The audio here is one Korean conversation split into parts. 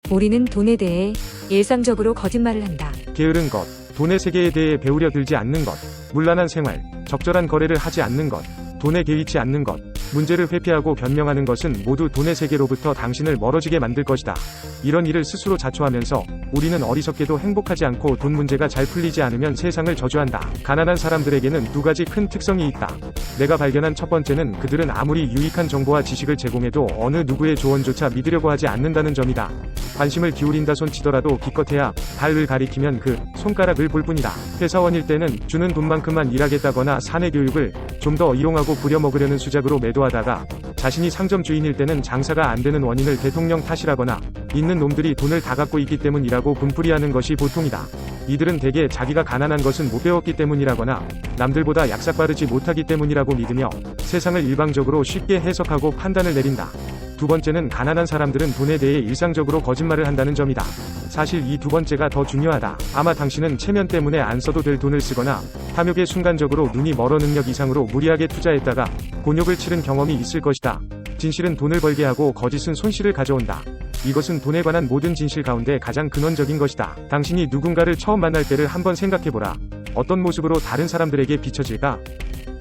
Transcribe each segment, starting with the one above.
우리는 돈에 대해 일상적으로 거짓말을 한다. 게으른 것, 돈의 세계에 대해 배우려 들지 않는 것, 문란한 생활, 적절한 거래를 하지 않는 것, 돈에 개의치 않는 것, 문제를 회피하고 변명하는 것은 모두 돈의 세계로부터 당신을 멀어지게 만들 것이다. 이런 일을 스스로 자초하면서 우리는 어리석게도 행복하지 않고 돈 문제가 잘 풀리지 않으면 세상을 저주한다. 가난한 사람들에게는 두 가지 큰 특성이 있다. 내가 발견한 첫 번째는 그들은 아무리 유익한 정보와 지식을 제공해도 어느 누구의 조언조차 믿으려고 하지 않는다는 점이다. 관심을 기울인다 손치더라도 기껏해야 발을 가리키면 그 손가락을 볼 뿐이다. 회사원일 때는 주는 돈만큼만 일하겠다거나 사내 교육을 좀 더 이용하고 부려먹으려는 수작으로 매도하다가 자신이 상점 주인일 때는 장사가 안 되는 원인을 대통령 탓이라거나 있는 놈들이 돈을 다 갖고 있기 때문이라고 분풀이하는 것이 보통이다. 이들은 대개 자기가 가난한 것은 못 배웠기 때문이라거나 남들보다 약삭빠르지 못하기 때문이라고 믿으며 세상을 일방적으로 쉽게 해석하고 판단을 내린다. 두 번째는 가난한 사람들은 돈에 대해 일상적으로 거짓말을 한다는 점이다. 사실 이 두 번째가 더 중요하다. 아마 당신은 체면 때문에 안 써도 될 돈을 쓰거나 탐욕에 순간적으로 눈이 멀어 능력 이상으로 무리하게 투자했다가 곤욕을 치른 경험이 있을 것이다. 진실은 돈을 벌게 하고 거짓은 손실을 가져온다. 이것은 돈에 관한 모든 진실 가운데 가장 근원적인 것이다. 당신이 누군가를 처음 만날 때를 한번 생각해보라. 어떤 모습으로 다른 사람들에게 비춰질까?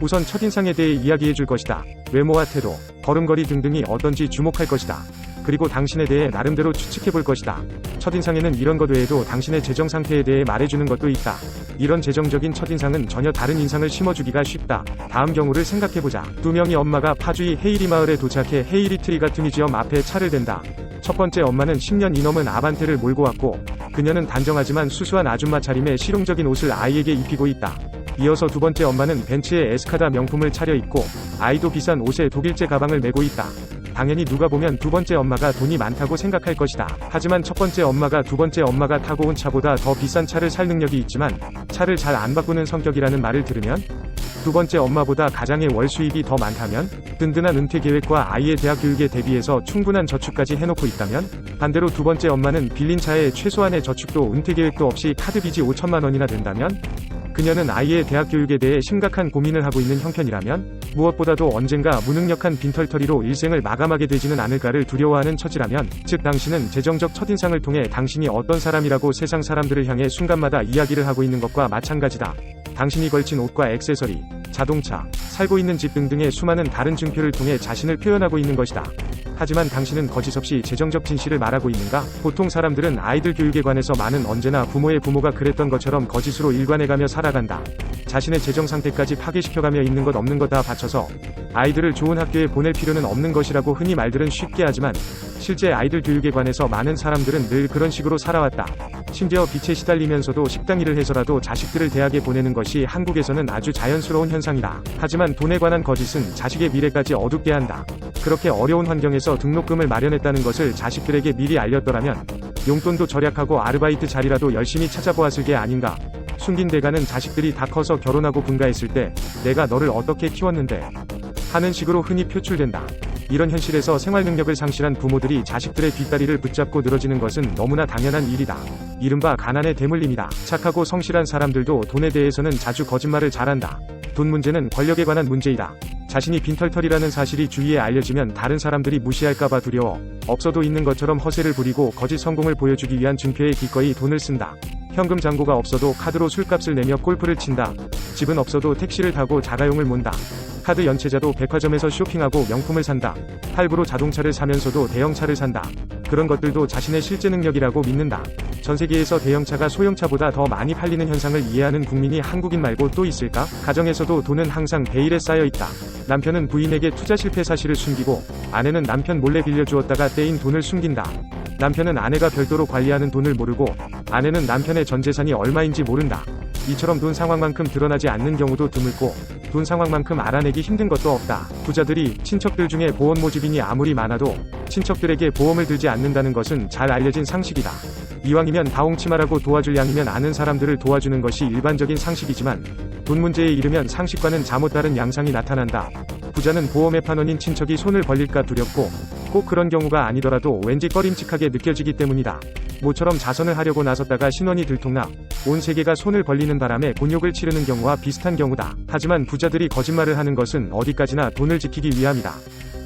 우선 첫인상에 대해 이야기해 줄 것이다. 외모와 태도, 걸음걸이 등등이 어떤지 주목할 것이다. 그리고 당신에 대해 나름대로 추측해 볼 것이다. 첫인상에는 이런 것 외에도 당신의 재정 상태에 대해 말해주는 것도 있다. 이런 재정적인 첫인상은 전혀 다른 인상을 심어주기가 쉽다. 다음 경우를 생각해보자. 두 명의 엄마가 파주의 헤이리 마을에 도착해 헤이리 트리가트 뮤지엄 앞에 차를 댄다. 첫 번째 엄마는 10년이 넘은 아반떼를 몰고 왔고 그녀는 단정하지만 수수한 아줌마 차림의 실용적인 옷을 아이에게 입히고 있다. 이어서 두 번째 엄마는 벤츠에 에스카다 명품을 차려입고 아이도 비싼 옷에 독일제 가방을 메고 있다. 당연히 누가 보면 두 번째 엄마가 돈이 많다고 생각할 것이다. 하지만 첫 번째 엄마가 두 번째 엄마가 타고 온 차보다 더 비싼 차를 살 능력이 있지만 차를 잘 안 바꾸는 성격이라는 말을 들으면, 두 번째 엄마보다 가장의 월 수입이 더 많다면, 든든한 은퇴 계획과 아이의 대학 교육에 대비해서 충분한 저축까지 해놓고 있다면, 반대로 두 번째 엄마는 빌린 차에 최소한의 저축도 은퇴 계획도 없이 카드 빚이 5천만 원이나 된다면, 그녀는 아이의 대학 교육에 대해 심각한 고민을 하고 있는 형편이라면, 무엇보다도 언젠가 무능력한 빈털터리로 일생을 마감하게 되지는 않을까를 두려워하는 처지라면, 즉 당신은 재정적 첫인상을 통해 당신이 어떤 사람이라고 세상 사람들을 향해 순간마다 이야기를 하고 있는 것과 마찬가지다. 당신이 걸친 옷과 액세서리, 자동차, 살고 있는 집 등등의 수많은 다른 증표를 통해 자신을 표현하고 있는 것이다. 하지만 당신은 거짓 없이 재정적 진실을 말하고 있는가? 보통 사람들은 아이들 교육에 관해서 많은 언제나 부모의 부모가 그랬던 것처럼 거짓으로 일관해가며 살아간다. 자신의 재정 상태까지 파괴시켜가며 있는 것 없는 것 다 바쳐서 아이들을 좋은 학교에 보낼 필요는 없는 것이라고 흔히 말들은 쉽게 하지만 실제 아이들 교육에 관해서 많은 사람들은 늘 그런 식으로 살아왔다. 심지어 빚에 시달리면서도 식당 일을 해서라도 자식들을 대학에 보내는 것이 한국에서는 아주 자연스러운 현상이다. 하지만 돈에 관한 거짓은 자식의 미래까지 어둡게 한다. 그렇게 어려운 환경에서 등록금을 마련했다는 것을 자식들에게 미리 알렸더라면 용돈도 절약하고 아르바이트 자리라도 열심히 찾아보았을 게 아닌가. 숨긴 대가는 자식들이 다 커서 결혼하고 분가했을 때 내가 너를 어떻게 키웠는데 하는 식으로 흔히 표출된다. 이런 현실에서 생활 능력을 상실한 부모들이 자식들의 뒷다리를 붙잡고 늘어지는 것은 너무나 당연한 일이다. 이른바 가난의 대물림이다. 착하고 성실한 사람들도 돈에 대해서는 자주 거짓말을 잘한다. 돈 문제는 권력에 관한 문제이다. 자신이 빈털털이라는 사실이 주위에 알려지면 다른 사람들이 무시할까봐 두려워 없어도 있는 것처럼 허세를 부리고 거짓 성공을 보여주기 위한 증표에 기꺼이 돈을 쓴다. 현금 잔고가 없어도 카드로 술값을 내며 골프를 친다. 집은 없어도 택시를 타고 자가용을 몬다. 카드 연체자도 백화점에서 쇼핑하고 명품을 산다. 할부로 자동차를 사면서도 대형차를 산다. 그런 것들도 자신의 실제 능력이라고 믿는다. 전 세계에서 대형차가 소형차보다 더 많이 팔리는 현상을 이해하는 국민이 한국인 말고 또 있을까? 가정에서도 돈은 항상 베일에 쌓여 있다. 남편은 부인에게 투자 실패 사실을 숨기고 아내는 남편 몰래 빌려주었다가 떼인 돈을 숨긴다. 남편은 아내가 별도로 관리하는 돈을 모르고 아내는 남편의 전 재산이 얼마인지 모른다. 이처럼 돈 상황만큼 드러나지 않는 경우도 드물고 돈 상황만큼 알아내기 힘든 것도 없다. 부자들이 친척들 중에 보험 모집인이 아무리 많아도 친척들에게 보험을 들지 않는다는 것은 잘 알려진 상식이다. 이왕이면 다홍치마라고 도와줄 양이면 아는 사람들을 도와주는 것이 일반적인 상식이지만 돈 문제에 이르면 상식과는 잘못 다른 양상이 나타난다. 부자는 보험의 판원인 친척이 손을 벌릴까 두렵고 꼭 그런 경우가 아니더라도 왠지 꺼림칙하게 느껴지기 때문이다. 모처럼 자선을 하려고 나섰다가 신원이 들통나 온 세계가 손을 벌리는 바람에 곤욕을 치르는 경우와 비슷한 경우다. 하지만 부자들이 거짓말을 하는 것은 어디까지나 돈을 지키기 위함이다.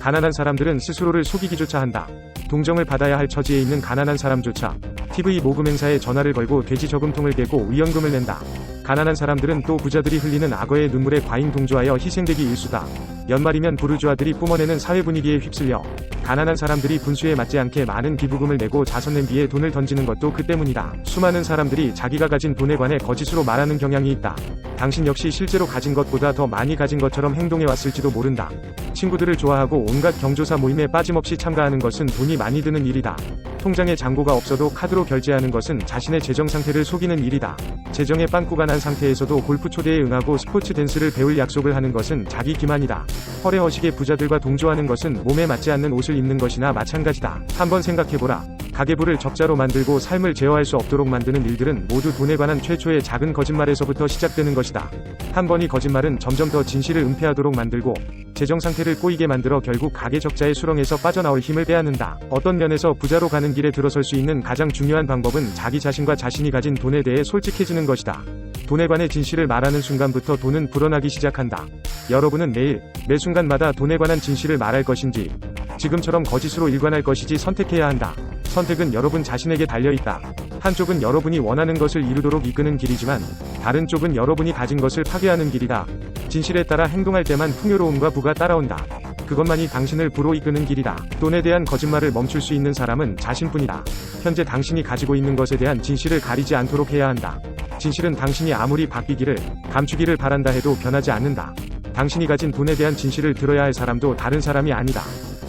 가난한 사람들은 스스로를 속이기조차 한다. 동정을 받아야 할 처지에 있는 가난한 사람조차 TV 모금 행사에 전화를 걸고 돼지 저금통을 대고 위연금을 낸다. 가난한 사람들은 또 부자들이 흘리는 악어의 눈물에 과잉 동조하여 희생되기 일쑤다. 연말이면 부르주아들이 뿜어내는 사회 분위기에 휩쓸려 가난한 사람들이 분수에 맞지 않게 많은 기부금을 내고 자선 냄비에 돈을 던지는 것도 그 때문이다. 수많은 사람들이 자기가 가진 돈에 관해 거짓으로 말하는 경향이 있다. 당신 역시 실제로 가진 것보다 더 많이 가진 것처럼 행동해왔을지도 모른다. 친구들을 좋아하고 온갖 경조사 모임에 빠짐없이 참가하는 것은 돈이 많이 드는 일이다. 통장에 잔고가 없어도 카드로 결제하는 것은 자신의 재정 상태를 속이는 일이다. 재정에 빵꾸가 난 상태에서도 골프 초대에 응하고 스포츠 댄스를 배울 약속을 하는 것은 자기 기만이다. 허례허식의 부자들과 동조하는 것은 몸에 맞지 않는 옷을 입는 것이나 마찬가지다. 한번 생각해보라. 가계부를 적자로 만들고 삶을 제어할 수 없도록 만드는 일들은 모두 돈에 관한 최초의 작은 거짓말에서부터 시작되는 것이다. 한 번의 거짓말은 점점 더 진실을 은폐하도록 만들고 재정 상태를 꼬이게 만들어 결국 가계 적자의 수렁에서 빠져나올 힘을 빼앗는다. 어떤 면에서 부자로 가는 길에 들어설 수 있는 가장 중요한 방법은 자기 자신과 자신이 가진 돈에 대해 솔직해지는 것이다. 돈에 관해 진실을 말하는 순간부터 돈은 불어나기 시작한다. 여러분은 매일, 매 순간마다 돈에 관한 진실을 말할 것인지 지금처럼 거짓으로 일관할 것이지 선택해야 한다. 선택은 여러분 자신에게 달려있다. 한쪽은 여러분이 원하는 것을 이루도록 이끄는 길이지만 다른 쪽은 여러분이 가진 것을 파괴하는 길이다. 진실에 따라 행동할 때만 풍요로움과 부가 따라온다. 그것만이 당신을 부로 이끄는 길이다. 돈에 대한 거짓말을 멈출 수 있는 사람은 자신뿐이다. 현재 당신이 가지고 있는 것에 대한 진실을 가리지 않도록 해야 한다. 진실은 당신이 아무리 바뀌기를, 감추기를 바란다 해도 변하지 않는다. 당신이 가진 돈에 대한 진실을 들어야 할 사람도 다른 사람이 아니다.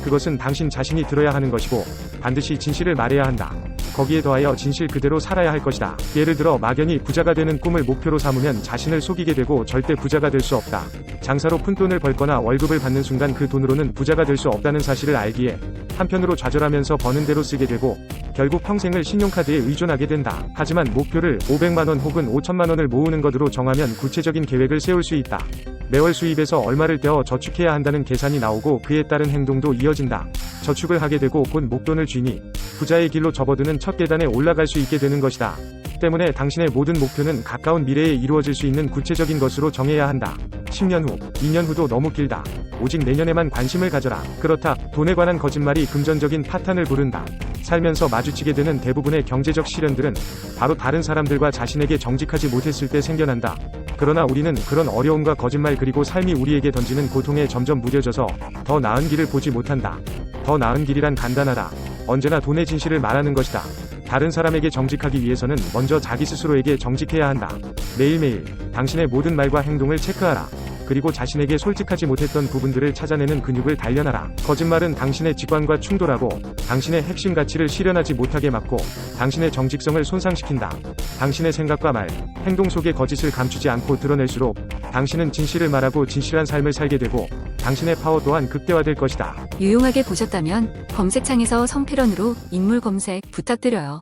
그것은 당신 자신이 들어야 하는 것이고 반드시 진실을 말해야 한다. 거기에 더하여 진실 그대로 살아야 할 것이다. 예를 들어 막연히 부자가 되는 꿈을 목표로 삼으면 자신을 속이게 되고 절대 부자가 될 수 없다. 장사로 푼돈을 벌거나 월급을 받는 순간 그 돈으로는 부자가 될 수 없다는 사실을 알기에 한편으로 좌절하면서 버는 대로 쓰게 되고 결국 평생을 신용카드에 의존하게 된다. 하지만 목표를 500만원 혹은 5천만원을 모으는 것으로 정하면 구체적인 계획을 세울 수 있다. 매월 수입에서 얼마를 떼어 저축해야 한다는 계산이 나오고 그에 따른 행동도 이어진다. 저축을 하게 되고 곧 목돈을 쥐니 부자의 길로 접어드는 첫 계단에 올라갈 수 있게 되는 것이다. 때문에 당신의 모든 목표는 가까운 미래에 이루어질 수 있는 구체적인 것으로 정해야 한다. 10년 후, 2년 후도 너무 길다. 오직 내년에만 관심을 가져라. 그렇다. 돈에 관한 거짓말이 금전적인 파탄을 부른다. 살면서 마주치게 되는 대부분의 경제적 시련들은 바로 다른 사람들과 자신에게 정직하지 못했을 때 생겨난다. 그러나 우리는 그런 어려움과 거짓말 그리고 삶이 우리에게 던지는 고통에 점점 무뎌져서 더 나은 길을 보지 못한다. 더 나은 길이란 간단하다. 언제나 돈의 진실을 말하는 것이다. 다른 사람에게 정직하기 위해서는 먼저 자기 스스로에게 정직해야 한다. 매일매일 당신의 모든 말과 행동을 체크하라. 그리고 자신에게 솔직하지 못했던 부분들을 찾아내는 근육을 단련하라. 거짓말은 당신의 직관과 충돌하고 당신의 핵심 가치를 실현하지 못하게 막고 당신의 정직성을 손상시킨다. 당신의 생각과 말, 행동 속에 거짓을 감추지 않고 드러낼수록 당신은 진실을 말하고 진실한 삶을 살게 되고 당신의 파워 또한 극대화될 것이다. 유용하게 보셨다면 검색창에서 성필원으로 인물 검색 부탁드려요.